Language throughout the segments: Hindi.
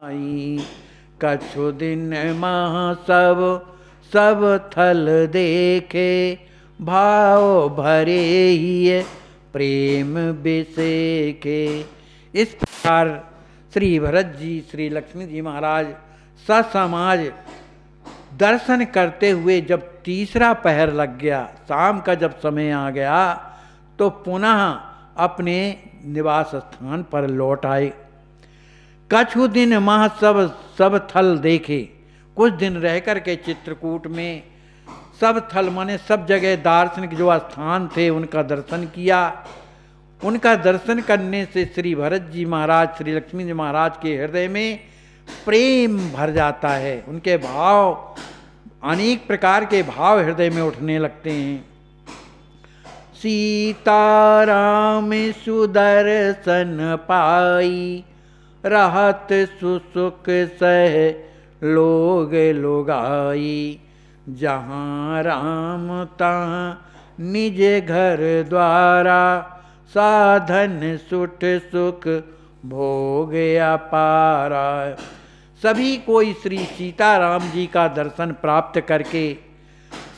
आई कछु दिन मह सब थल देखे, भाव भरे ही प्रेम बिसेखे। इस प्रकार श्री भरत जी श्री लक्ष्मी जी महाराज ससमाज दर्शन करते हुए जब तीसरा पहर लग गया, शाम का जब समय आ गया, तो पुनः अपने निवास स्थान पर लौट आए। कछु दिन मह सब थल देखे, कुछ दिन रह कर के चित्रकूट में सब थल माने सब जगह दार्शनिक जो स्थान थे उनका दर्शन किया। उनका दर्शन करने से श्री भरत जी महाराज श्री लक्ष्मी जी महाराज के हृदय में प्रेम भर जाता है। उनके भाव, अनेक प्रकार के भाव हृदय में उठने लगते हैं। सीताराम सुदर्शन पाई, रहत सुसुख सह लोग लोगाई। जहाँ राम तहाँ निज घर द्वारा, साधन सुठ सुख भोग अपारा। सभी कोई श्री सीताराम जी का दर्शन प्राप्त करके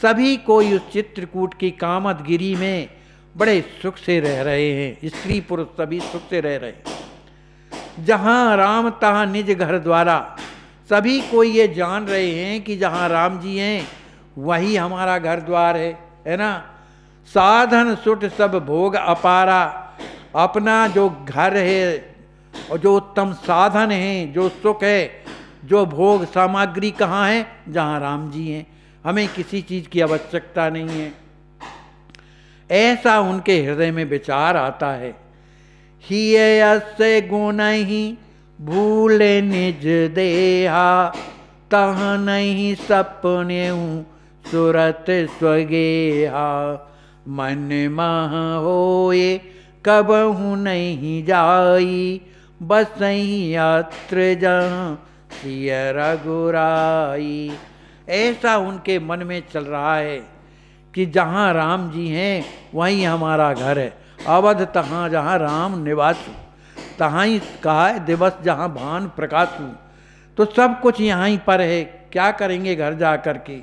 सभी कोई उस चित्रकूट की कामदगिरी में बड़े सुख से रह रहे हैं। स्त्री पुरुष सभी सुख से रह रहे हैं। जहाँ राम तहाँ निज घर द्वारा, सभी कोई ये जान रहे हैं कि जहाँ राम जी हैं वही हमारा घर द्वार है ना। साधन सुठ सब भोग अपारा, अपना जो घर है और जो उत्तम साधन है, जो सुख है, जो भोग सामग्री कहाँ है, जहाँ राम जी हैं। हमें किसी चीज़ की आवश्यकता नहीं है, ऐसा उनके हृदय में विचार आता है। हिय गुण ही भूले निज देहा, तह नहीं सपने सुरत स्वगेहा। मन मह होए कबहु नहीं जाई, बसई अत्र जहाँ सिय रघुराई। ऐसा उनके मन में चल रहा है कि जहाँ राम जी हैं वहीं हमारा घर है। अवध तहाँ जहाँ राम निवासु, तहाँ ही कहा है दिवस जहाँ भान प्रकाशु। तो सब कुछ यहाँ ही पर है, क्या करेंगे घर जा कर के।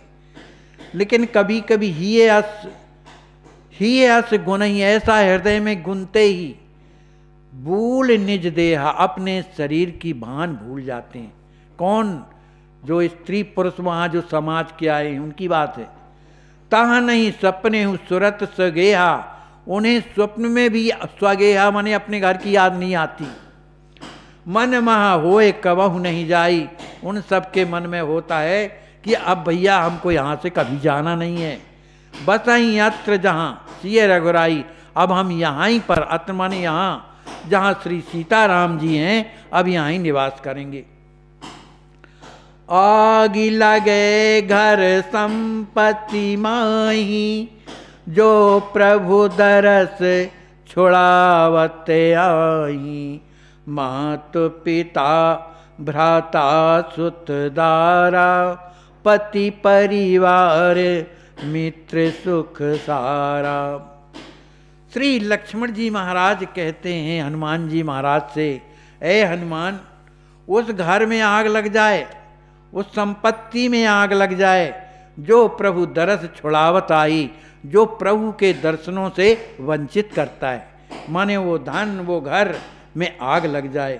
लेकिन कभी कभी ही अस गुण ही, ऐसा हृदय में गुनते ही भूल निज देहा, अपने शरीर की भान भूल जाते हैं। कौन? जो स्त्री पुरुष वहाँ जो समाज के आए हैं उनकी बात है। तहाँ नहीं सपने हूँ सुरत स्वगेहा, उन्हें स्वप्न में भी स्वगेहा माने अपने घर की याद नहीं आती। मन महा होए कबहु नहीं जाई, उन सबके मन में होता है कि अब भैया हमको यहाँ से कभी जाना नहीं है। बसई अत्र जहाँ सिय रघुराई, अब हम यहाँ ही पर, अत्र माने यहाँ जहाँ श्री सीताराम जी हैं, अब यहाँ ही निवास करेंगे। आगि लगे घर संपत्ति माही, जो प्रभु दरस छुड़ावत आई। मातु पिता भ्राता सुत दारा, पति परिवार मित्र सुख सारा। श्री लक्ष्मण जी महाराज कहते हैं हनुमान जी महाराज से, ए हनुमान, उस घर में आग लग जाए, उस संपत्ति में आग लग जाए, जो प्रभु दरस छुड़ावत आई, जो प्रभु के दर्शनों से वंचित करता है। माने वो धन, वो घर में आग लग जाए।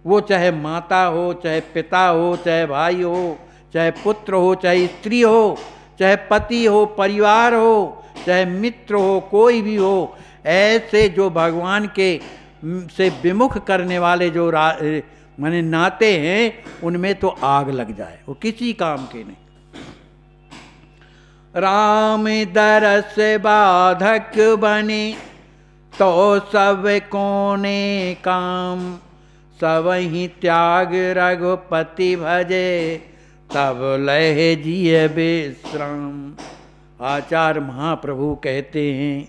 वो चाहे माता हो, चाहे पिता हो, चाहे भाई हो, चाहे पुत्र हो, चाहे स्त्री हो, चाहे पति हो, परिवार हो, चाहे मित्र हो, कोई भी हो, ऐसे जो भगवान के से विमुख करने वाले जो माने नाते हैं, उनमें तो आग लग जाए, वो किसी काम के नहीं। राम दरस बाधक बने, तो सब कोने काम। सब ही त्याग रघुपति भजे, तब लहे जिय विश्राम। आचार्य महाप्रभु कहते हैं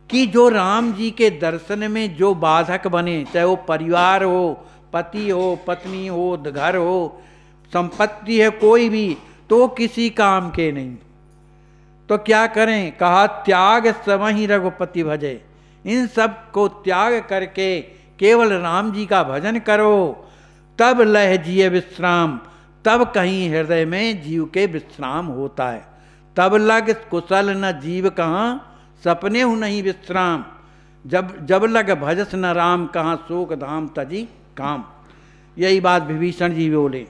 कि जो राम जी के दर्शन में जो बाधक बने, चाहे वो परिवार हो, पति हो, पत्नी हो, घर हो, संपत्ति है, कोई भी, तो किसी काम के नहीं। तो क्या करें? कहा त्याग समहि रघुपति भजे। इन सब को त्याग करके केवल राम जी का भजन करो, तब लह जिय विश्राम, तब कहीं हृदय में जीव के विश्राम होता है। तब लग कुशल न जीव कहाँ, सपने हूँ नहीं विश्राम। जब लग भजस न राम, कहाँ शोक धाम तजी काम। यही बात विभीषण जी बोले।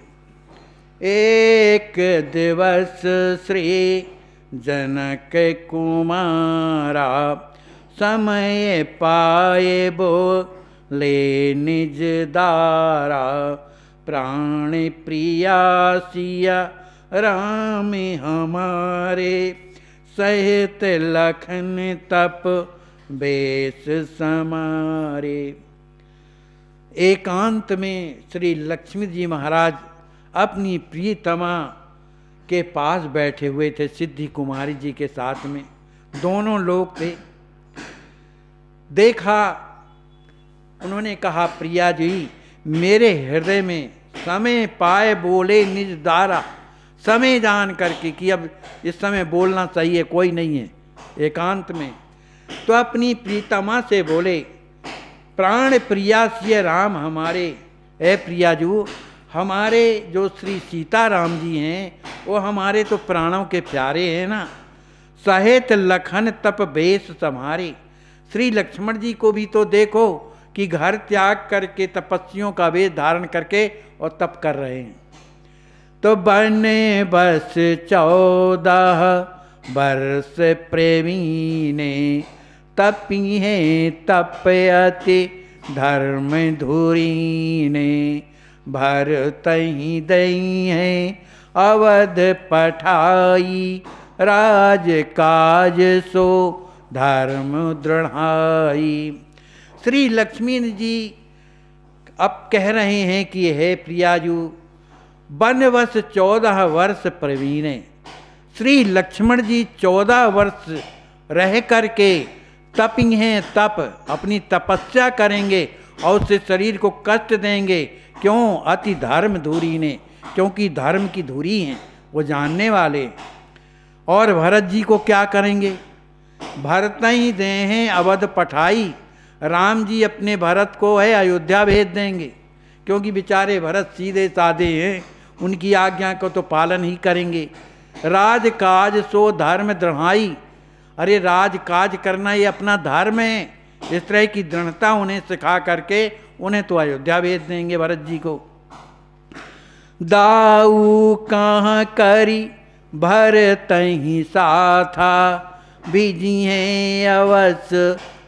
एक दिवस श्री जनक कुमारा, समय पाए बोले निज दारा। प्राण प्रिया सिया राम हमारे, सहित लखन तप बेस समारे। एकांत में श्री लक्ष्मी जी महाराज अपनी प्रियतमा के पास बैठे हुए थे, सिद्धि कुमारी जी के साथ में दोनों लोग थे। देखा, उन्होंने कहा, प्रिया जी मेरे हृदय में समय पाए बोले निज दारा। समय जान करके कि अब इस समय बोलना सही है, कोई नहीं है एकांत में, तो अपनी प्रीतमा से बोले, प्राण प्रिया सिय राम हमारे। ए प्रियाजू, हमारे जो श्री सीताराम जी हैं वो हमारे तो प्राणों के प्यारे हैं ना। सहित लखन तप बेस सम्हारे। श्री लक्ष्मण जी को भी तो देखो कि घर त्याग करके तपस्वियों का वेश धारण करके और तप कर रहे हैं। तो बने बस 14 वर्ष प्रेमी ने, तपी हैं तप अति धर्म धुरी ने। भरत ही दई हैं अवध पठाई, राज काज सो धर्म दृढ़ाई। श्री लक्ष्मी जी अब कह रहे हैं कि हे प्रियाजू, वनवस 14 वर्ष प्रवीण। श्री लक्ष्मण जी 14 वर्ष रह करके तपी हैं, तप अपनी तपस्या करेंगे और उससे शरीर को कष्ट देंगे। क्यों? अति धर्म धुरी ने, क्योंकि धर्म की धुरी हैं, वो जानने वाले। और भरत जी को क्या करेंगे? भरत ही दे हैं अवध पठाई। राम जी अपने भरत को है अयोध्या भेज देंगे, क्योंकि बेचारे भरत सीधे साधे हैं, उनकी आज्ञा को तो पालन ही करेंगे। राज काज सो धर्म दृढ़ाई। अरे राज काज करना ये अपना धर्म है, इस तरह की दृढ़ता उन्हें सिखा करके उन्हें तो अयोध्या भेज देंगे भरत जी को। दाऊ कहाँ करी भरत ही साथा, बीजी हैं अवस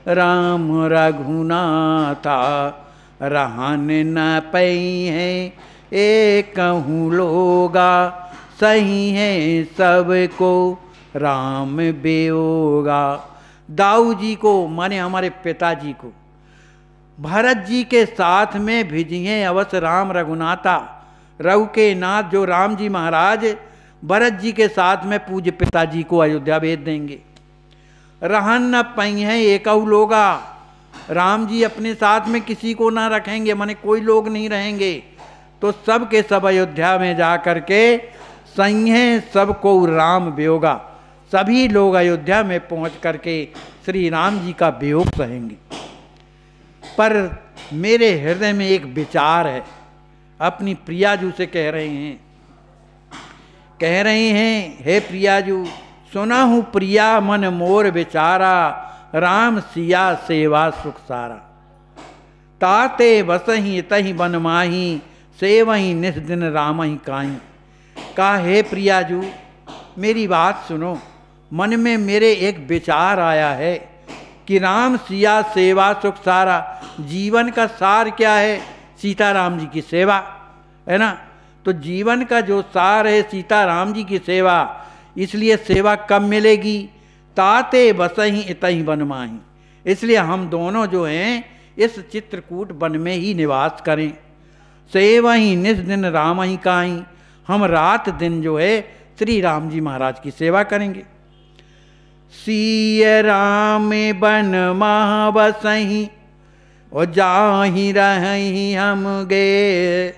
राम रघुनाथा। रहन न पई हैं एक कहूँ लोगा, सही है सबको राम बेओगा। दाऊ जी को माने हमारे पिताजी को भरत जी के साथ में भेजिए अवश्य राम रघुनाथा। रघु के नाथ जो राम जी महाराज भरत जी के साथ में पूज्य पिताजी को अयोध्या भेज देंगे। रहन न पई हैं एकहु लोगा। राम जी अपने साथ में किसी को ना रखेंगे, माने कोई लोग नहीं रहेंगे, तो सब के सब अयोध्या में जा करके सही सबको राम वियोगा। सभी लोग अयोध्या में पहुंच करके श्री राम जी का वियोग सहेंगे। पर मेरे हृदय में एक विचार है, अपनी प्रियाजू से कह रहे हैं, हे प्रियाजू, सुना हूँ प्रिया मन मोर विचारा, राम सिया सेवा सुख सारा। ताते बसही तही बन माही, सेवही निस दिन राम ही काई। कहा, हे प्रियाजू मेरी बात सुनो, मन में मेरे एक विचार आया है कि राम सिया सेवा सुख सारा। जीवन का सार क्या है? सीताराम जी की सेवा है ना। तो जीवन का जो सार है सीताराम जी की सेवा, इसलिए सेवा कब मिलेगी? ताते बसही इतही बन माही। इसलिए हम दोनों जो हैं इस चित्रकूट वन में ही निवास करें। सेवही निस दिन राम ही काई। हम रात दिन जो है श्री राम जी महाराज की सेवा करेंगे। सिय राम बन महा बसही, और जाहि रही हम गे।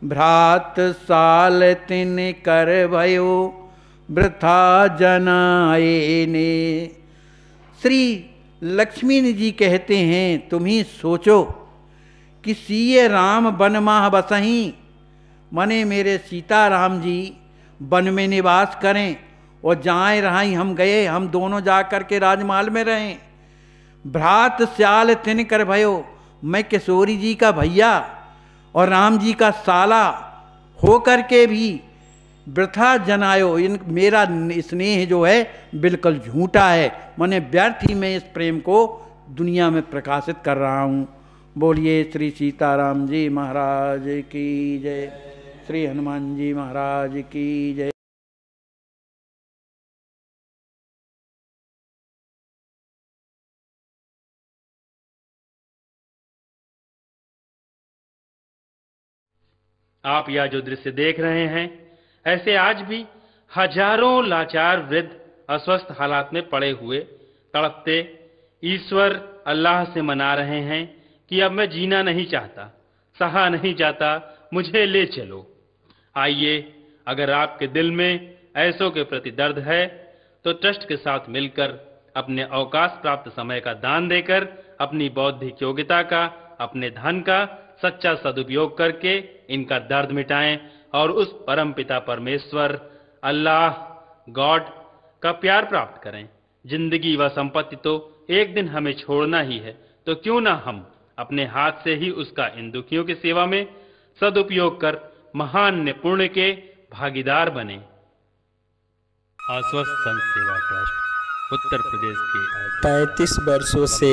भ्रात साल तिन कर भयो, वृथा जनाए ने। श्री लक्ष्मी जी कहते हैं, तुम ही सोचो कि सीए राम बन माह बसहीं, मने मेरे सीता राम जी वन में निवास करें और जाए रहाई हम गए, हम दोनों जा कर के राजमहल में रहें। भ्रात स्याल तिन कर भयो, मैं किशोरी जी का भैया और राम जी का साला हो कर के भी वृथा जनायो, इन मेरा स्नेह जो है बिल्कुल झूठा है, मैंने व्यर्थ ही मैं इस प्रेम को दुनिया में प्रकाशित कर रहा हूँ। बोलिए श्री सीताराम जी महाराज की जय, श्री हनुमान जी महाराज की जय। आप यह जो दृश्य देख रहे हैं, ऐसे आज भी हजारों लाचार वृद्ध अस्वस्थ हालात में पड़े हुए तड़पते ईश्वर अल्लाह से मना रहे हैं कि अब मैं जीना नहीं चाहता, सहा नहीं जाता, मुझे ले चलो। आइए, अगर आपके दिल में ऐसों के प्रति दर्द है तो ट्रस्ट के साथ मिलकर अपने अवकाश प्राप्त समय का दान देकर अपनी बौद्धिक योग्यता का, अपने धन का सच्चा सदुपयोग करके इनका दर्द मिटाएं और उस परम पिता परमेश्वर अल्लाह गॉड का प्यार प्राप्त करें। जिंदगी व संपत्ति तो एक दिन हमें छोड़ना ही है, तो क्यों ना हम अपने हाथ से ही उसका इन दुखियों की सेवा में सदुपयोग कर महान पुण्य के भागीदार बने। आश्वस्त संत सेवा ट्रस्ट उत्तर प्रदेश के 35 वर्षों से